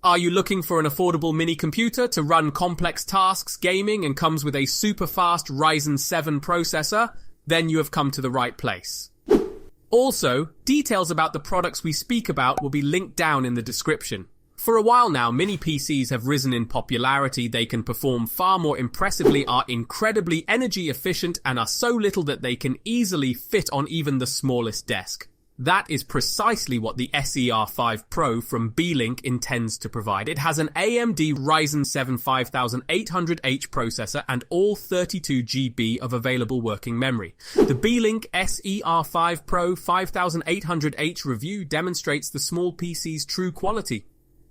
Are you looking for an affordable mini computer to run complex tasks, gaming, and comes with a super fast Ryzen 7 processor? Then you have come to the right place. Also, details about the products we speak about will be linked down in the description. For a while now, mini PCs have risen in popularity. They can perform far more impressively, are incredibly energy efficient, and are so little that they can easily fit on even the smallest desk. That is precisely what the SER5 Pro from Beelink intends to provide. It has an AMD Ryzen 7 5800H processor and all 32 GB of available working memory. The Beelink SER5 Pro 5800H review demonstrates the small PC's true quality.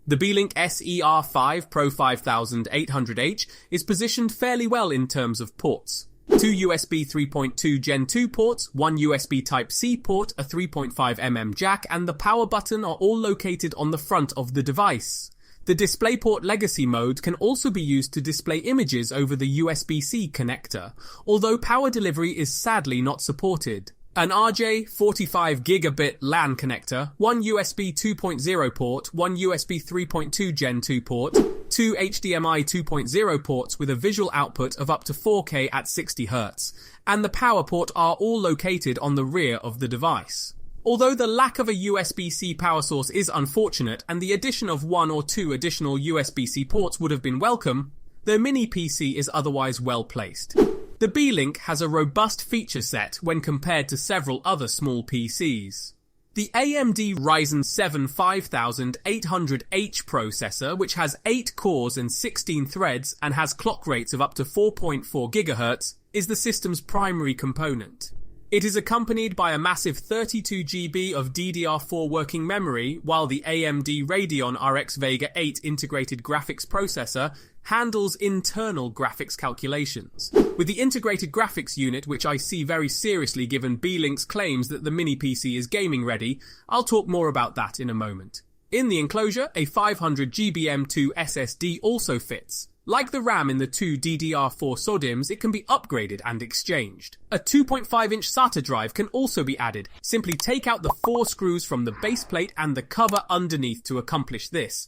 The Beelink SER5 Pro 5800H is positioned fairly well in terms of ports. 2 USB 3.2 Gen 2 ports, 1 USB Type-C port, a 3.5mm jack, and the power button are all located on the front of the device. The DisplayPort Legacy mode can also be used to display images over the USB-C connector, although PowerDelivery is sadly not supported. An RJ45 gigabit LAN connector, 1 USB 2.0 port, 1 USB 3.2 Gen 2 port, 2 HDMI 2.0 ports with a visual output of up to 4K at 60 Hz, and the power port are all located on the rear of the device. Although the lack of a USB-C power source is unfortunate and the addition of 1 or 2 additional USB-C ports would have been welcome, the mini PC is otherwise well placed. The Beelink has a robust feature set when compared to several other small PCs. The AMD Ryzen 7 5800H processor, which has 8 cores and 16 threads and has clock rates of up to 4.4 GHz, is the system's primary component. It is accompanied by a massive 32 GB of DDR4 working memory, while the AMD Radeon RX Vega 8 integrated graphics processor handles internal graphics calculations. With the integrated graphics unit, which I see very seriously given Beelink's claims that the mini PC is gaming ready, I'll talk more about that in a moment. In the enclosure, a 500GB M2 SSD also fits. Like the RAM in the 2 DDR4 SODIMMs, it can be upgraded and exchanged. A 2.5-inch SATA drive can also be added. Simply take out the 4 screws from the base plate and the cover underneath to accomplish this.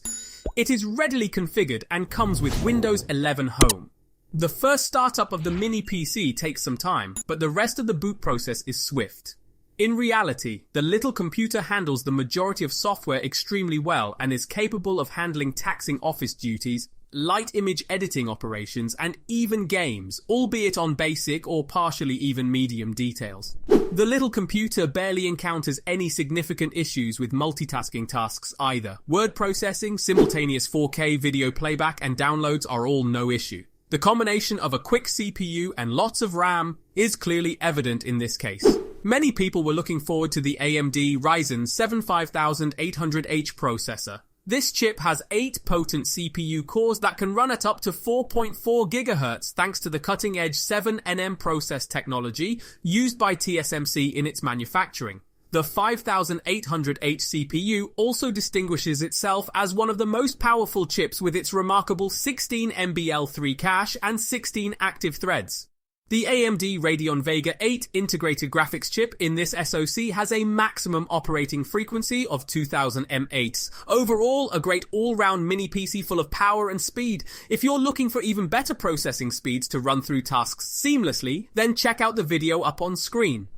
It is readily configured and comes with Windows 11 Home. The first startup of the mini PC takes some time, but the rest of the boot process is swift. In reality, the little computer handles the majority of software extremely well and is capable of handling taxing office duties, light image editing operations, and even games, albeit on basic or partially even medium details. The little computer barely encounters any significant issues with multitasking tasks either. Word processing, simultaneous 4K video playback, and downloads are all no issue. The combination of a quick CPU and lots of RAM is clearly evident in this case. Many people were looking forward to the AMD Ryzen 7 5800H processor. This chip has 8 potent CPU cores that can run at up to 4.4 GHz thanks to the cutting-edge 7nm process technology used by TSMC in its manufacturing. The 5800H CPU also distinguishes itself as one of the most powerful chips with its remarkable 16 MBL3 cache and 16 active threads. The AMD Radeon Vega 8 integrated graphics chip in this SoC has a maximum operating frequency of 2000 mAh. Overall, a great all-round mini PC full of power and speed. If you're looking for even better processing speeds to run through tasks seamlessly, then check out the video up on screen.